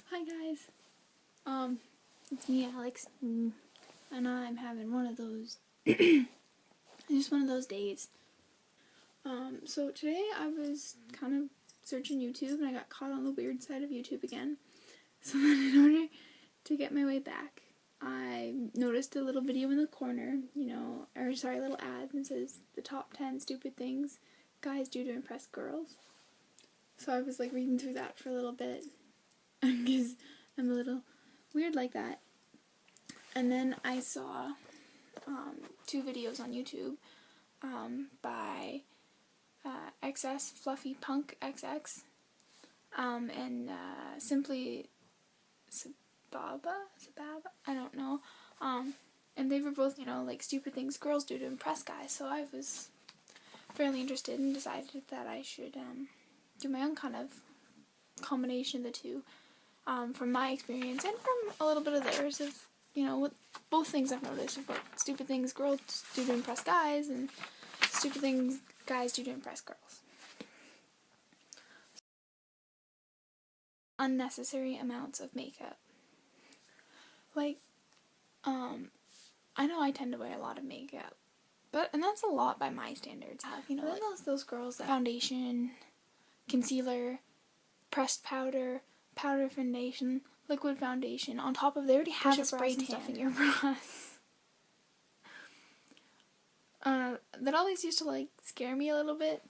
Hi guys, it's me Alex, and I'm having one of those, just one of those days. So today I was kind of searching YouTube and I got caught on the weird side of YouTube again. So then in order to get my way back, I noticed a little video in the corner, a little ad that says the top 10 stupid things guys do to impress girls. So I was like reading through that for a little bit, because I'm a little weird like that. And then I saw two videos on YouTube by xxfluffypunkxx and SimplySababa, I don't know. And they were both, like stupid things girls do to impress guys. So I was fairly interested and decided that I should do my own kind of combination of the two. From my experience and from a little bit of theirs of, what both things I've noticed about stupid things girls do to impress guys and stupid things guys do to impress girls. Unnecessary amounts of makeup. Like, I know I tend to wear a lot of makeup, and that's a lot by my standards. Like those girls that foundation, concealer, pressed powder, powder foundation, liquid foundation, on top of they already have a spray tan stuff in your brows. That always used to like scare me a little bit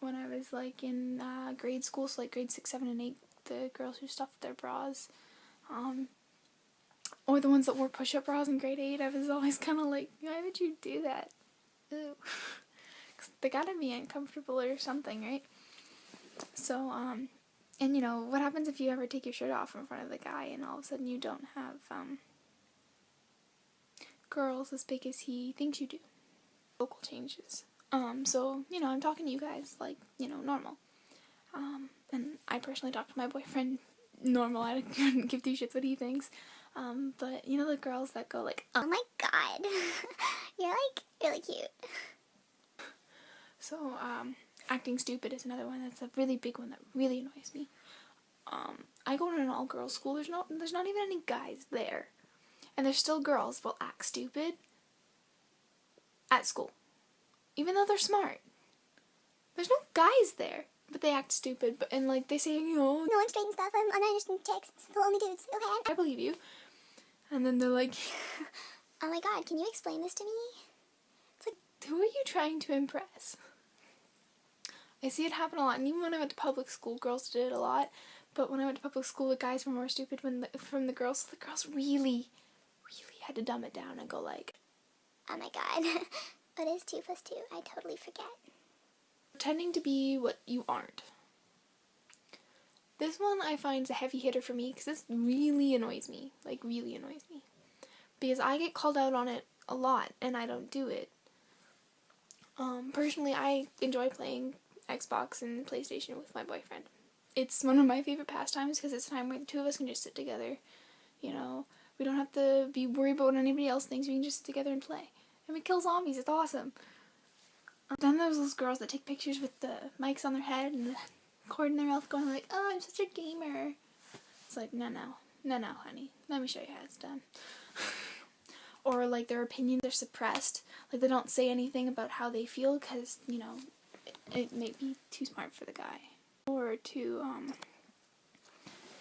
when I was like in grade school, so like grade 6, 7, and 8, the girls who stuffed their bras, or the ones that wore push-up bras in grade 8, I was always kind of like, why would you do that? Ew. 'Cause they gotta be uncomfortable or something, right? So, and what happens if you ever take your shirt off in front of the guy and all of a sudden you don't have, girls as big as he thinks you do? Vocal changes. So, I'm talking to you guys like, normal. And I personally talk to my boyfriend normal. I couldn't give two shits what he thinks. But, the girls that go like, oh my god, you're like really cute. So, acting stupid is another one that's a really big one that really annoys me. I go to an all-girls school, there's not even any guys there. And there's still girls will act stupid at school. Even though they're smart. There's no guys there, but they act stupid, and like they say, No, I'm straight and stuff, I'm uninterested chicks, for only dudes, okay? I believe you. And then they're like, oh my god, can you explain this to me? It's like, who are you trying to impress? I see it happen a lot, and even when I went to public school, girls did it a lot, but when I went to public school, the guys were more stupid from the girls, so the girls really had to dumb it down and go like, oh my god, what is 2 plus 2? I totally forget. Pretending to be what you aren't. This one I find is a heavy hitter for me, because this really annoys me, like really annoys me, because I get called out on it a lot, and I don't do it. Personally, I enjoy playing Xbox and PlayStation with my boyfriend. It's one of my favorite pastimes because it's a time where the two of us can just sit together, we don't have to be worried about what anybody else thinks, we can just sit together and play. And we kill zombies, it's awesome. Then there's those girls that take pictures with the mics on their head and the cord in their mouth going like, oh, I'm such a gamer. It's like, no, honey, let me show you how it's done. Or like their opinions are suppressed, like they don't say anything about how they feel because, it may be too smart for the guy. Or to,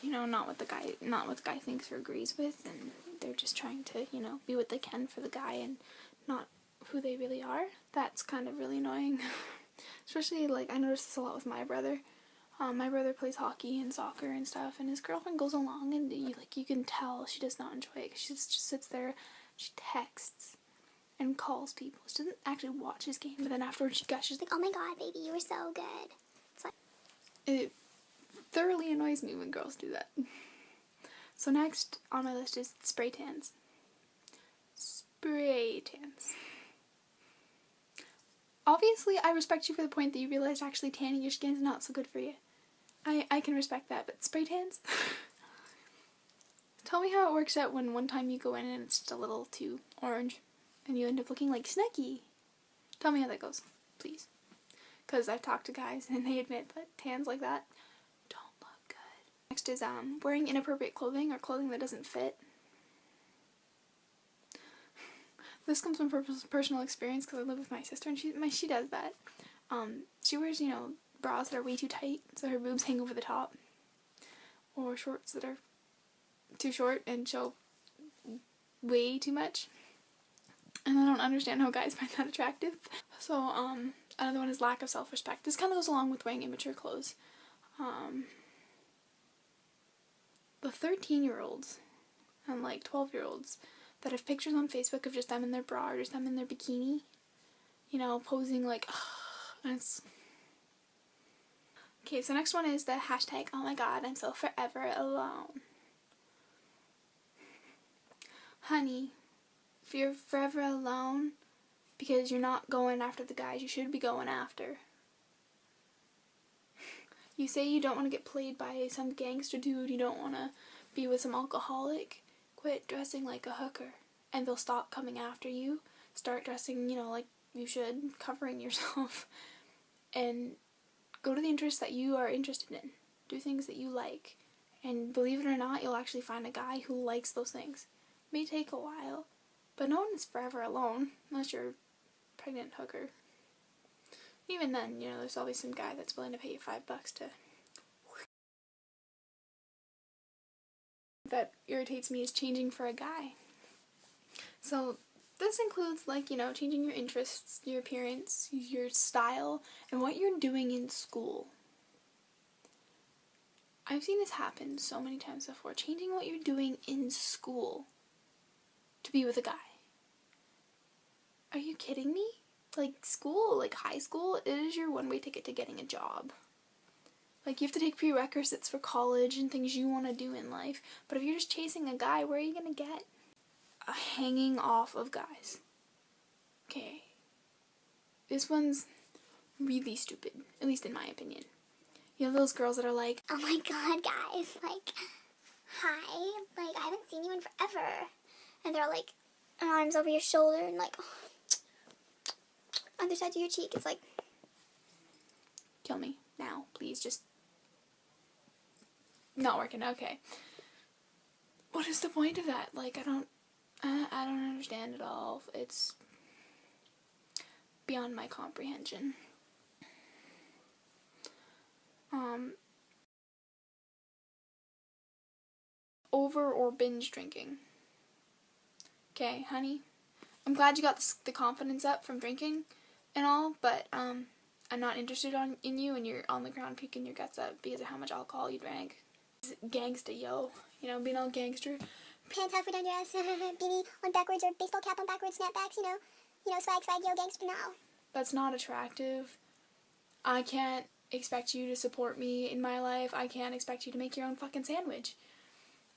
not what the guy thinks or agrees with, and they're just trying to, be what they can for the guy and not who they really are. That's kind of really annoying. Especially, like, I notice this a lot with my brother. My brother plays hockey and soccer and stuff, and his girlfriend goes along, and you can tell she does not enjoy it, because she just sits there, she texts and calls people. She doesn't actually watch his game, but then afterwards she's like, oh my god, baby, you were so good. It's like, it thoroughly annoys me when girls do that. So next on my list is spray tans. Spray tans. Obviously, I respect you for the point that you realize actually tanning your skin is not so good for you. I can respect that, but spray tans? Tell me how it works out when one time you go in and it's just a little too orange and you end up looking like Snooki. Tell me how that goes, please. Because I've talked to guys and they admit that tans like that don't look good. Next next is wearing inappropriate clothing or clothing that doesn't fit. This comes from personal experience because I live with my sister and she does that. She wears, you know, bras that are way too tight so her boobs hang over the top, or shorts that are too short and show way too much. And I don't understand how guys find that attractive. So, another one is lack of self-respect. This kind of goes along with wearing immature clothes. The 13-year-olds and like 12-year-olds that have pictures on Facebook of just them in their bra or just them in their bikini, you know, posing like, and it's... Okay, so next one is the hashtag, oh my god, I'm so forever alone. Honey, if you're forever alone because you're not going after the guys you should be going after. You say you don't want to get played by some gangster dude, you don't want to be with some alcoholic. Quit dressing like a hooker and they'll stop coming after you. Start dressing, you know, like you should, covering yourself, and go to the interests that you are interested in. Do things that you like, and believe it or not, you'll actually find a guy who likes those things. It may take a while, but no one is forever alone unless you're a pregnant hooker. Even then, you know, there's always some guy that's willing to pay you $5 to... That irritates me is changing for a guy. So this includes, like, you know, changing your interests, your appearance, your style, and what you're doing in school. I've seen this happen so many times before. Changing what you're doing in school to be with a guy. Are you kidding me? Like, school, like high school, it is your one-way ticket to getting a job. Like, you have to take prerequisites for college and things you want to do in life. But if you're just chasing a guy, where are you going to get? Hanging off of guys. Okay. This one's really stupid, at least in my opinion. You know those girls that are like, oh my god, guys, like, hi, like, I haven't seen you in forever. And they're like, arms over your shoulder and like, other side of your cheek. It's like, kill me now, please, just not working. Okay. What is the point of that? Like, I don't understand at all. It's beyond my comprehension. Over or binge drinking. Okay, honey, I'm glad you got the confidence up from drinking and all, but I'm not interested in you, and you're on the ground puking your guts up because of how much alcohol you drank. Gangsta, yo. You know, being all gangster. pants halfway down your ass, beanie on backwards, or baseball cap on backwards, snapbacks, you know, swag, yo, gangster now. That's not attractive. I can't expect you to support me in my life. I can't expect you to make your own fucking sandwich.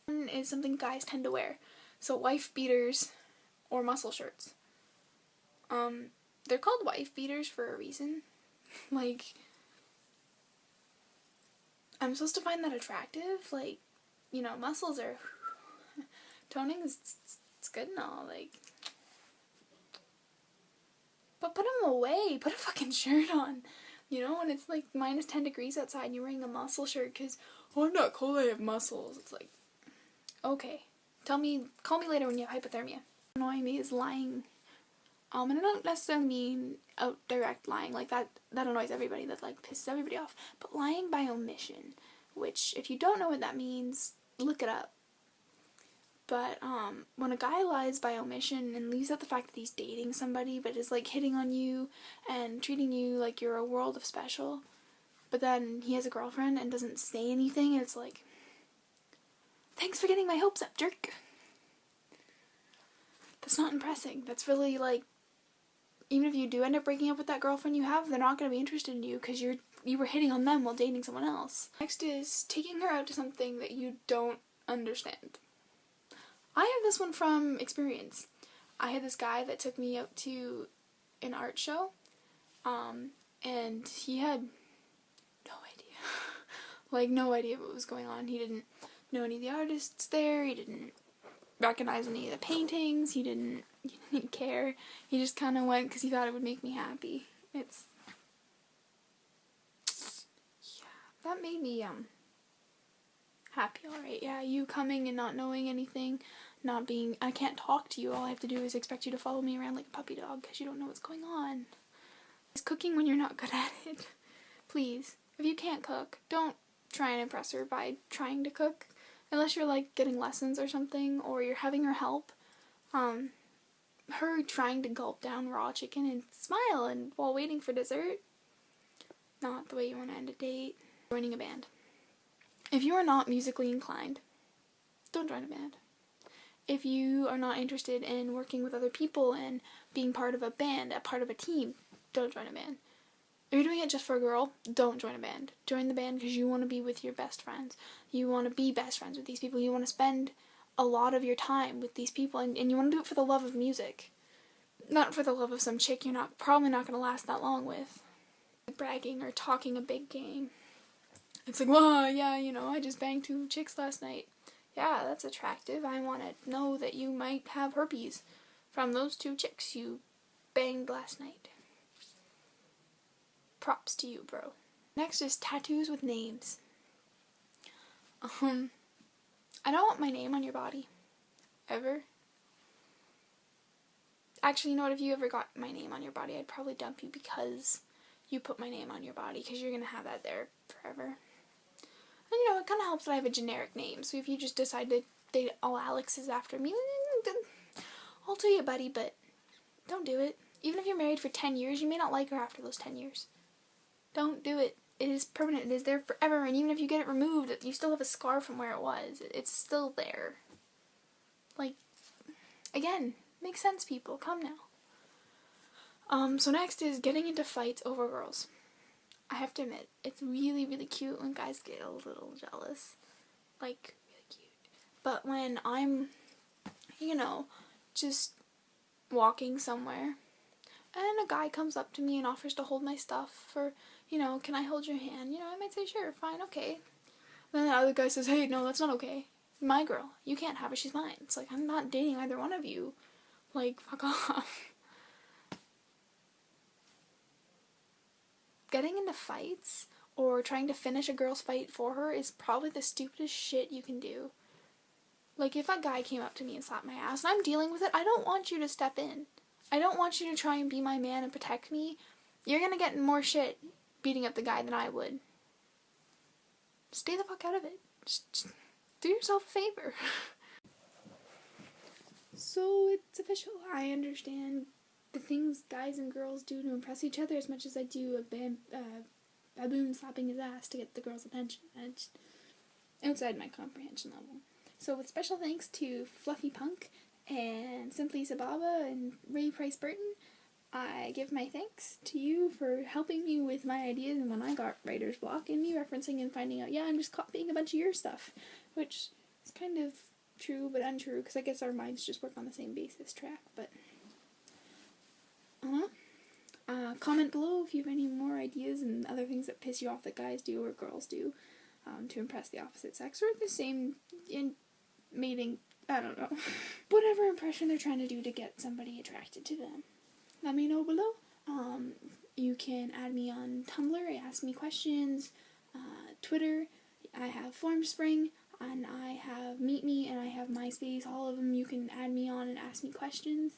Is something guys tend to wear. So wife beaters or muscle shirts. They're called wife beaters for a reason. Like, I'm supposed to find that attractive? Like, you know, muscles are... Toning is it's good and all, like... But put them away. Put a fucking shirt on. You know, when it's like minus 10 degrees outside and you're wearing a muscle shirt because, oh, I'm not cold, I have muscles. It's like, okay. Call me later when you have hypothermia. Annoying me is lying. And I don't necessarily mean out direct lying. Like, that annoys everybody. That, like, pisses everybody off. But lying by omission, which, if you don't know what that means, look it up. But, when a guy lies by omission and leaves out the fact that he's dating somebody, but is, like, hitting on you and treating you like you're a world of special, but then he has a girlfriend and doesn't say anything, and it's like, thanks for getting my hopes up, jerk. That's not impressing. That's really, like, even if you do end up breaking up with that girlfriend you have, they're not going to be interested in you because you were hitting on them while dating someone else. Next is taking her out to something that you don't understand. I have this one from experience. I had this guy that took me out to an art show, and he had no idea. Like, no idea what was going on. He didn't know any of the artists there, he didn't recognize any of the paintings, he didn't care. He just kind of went because he thought it would make me happy. Yeah, that made me, Happy, alright. Yeah, you coming and not knowing anything, not being, I can't talk to you, all I have to do is expect you to follow me around like a puppy dog because you don't know what's going on. It's cooking when you're not good at it. Please, if you can't cook, don't try and impress her by trying to cook, unless you're like getting lessons or something, or you're having her help. Her trying to gulp down raw chicken and smile and while waiting for dessert, not the way you want to end a date. Joining a band. If you are not musically inclined, don't join a band. If you are not interested in working with other people and being part of a band, a part of a team, don't join a band. If you're doing it just for a girl, don't join a band. Join the band because you want to be with your best friends. You want to be best friends with these people. You want to spend a lot of your time with these people, and you want to do it for the love of music. Not for the love of some chick you're probably not going to last that long with. Bragging or talking a big game. It's like, well, yeah, you know, I just banged 2 chicks last night. Yeah, that's attractive. I want to know that you might have herpes from those 2 chicks you banged last night. Props to you, bro. Next is tattoos with names. I don't want my name on your body. Ever. Actually, you know what? If you ever got my name on your body, I'd probably dump you because you put my name on your body, because you're going to have that there forever. And you know, it kind of helps that I have a generic name, so if you just decide to date all Alexes after me, I'll tell you, buddy, but don't do it. Even if you're married for 10 years, you may not like her after those 10 years. Don't do it. It is permanent. It is there forever, and even if you get it removed, you still have a scar from where it was. It's still there. Like, again, makes sense, people. Come now. So next is getting into fights over girls. I have to admit, it's really, really cute when guys get a little jealous. Like, really cute. But when I'm, you know, just walking somewhere, and a guy comes up to me and offers to hold my stuff, or, you know, can I hold your hand? You know, I might say, sure, fine, okay. Then the other guy says, hey, no, that's not okay. My girl. You can't have her, she's mine. It's like, I'm not dating either one of you. Like, fuck off. Getting into fights or trying to finish a girl's fight for her is probably the stupidest shit you can do. Like, if a guy came up to me and slapped my ass and I'm dealing with it, I don't want you to step in. I don't want you to try and be my man and protect me. You're gonna get in more shit beating up the guy than I would. Stay the fuck out of it. Just do yourself a favor. So it's official. I understand the things guys and girls do to impress each other as much as I do a baboon slapping his ass to get the girl's attention. It's outside my comprehension level. So with special thanks to xxfluffypunkxx and SimplySababa and Ray Price Burton, I give my thanks to you for helping me with my ideas and when I got writer's block and me referencing and finding out, yeah, I'm just copying a bunch of your stuff, which is kind of true but untrue because I guess our minds just work on the same basis track, but comment below if you have any more ideas and other things that piss you off that guys do or girls do to impress the opposite sex, or the same in mating, I don't know. Whatever impression they're trying to do to get somebody attracted to them. Let me know below. You can add me on Tumblr, ask me questions, Twitter, I have Formspring, and I have Meet Me, and I have MySpace, all of them you can add me on and ask me questions.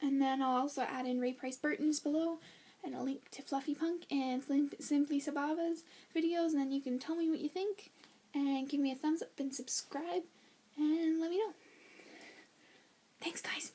And then I'll also add in Ray Price Burton's below, and a link to xxfluffypunkxx and SimplySababa's videos, and then you can tell me what you think, and give me a thumbs up and subscribe, and let me know. Thanks, guys.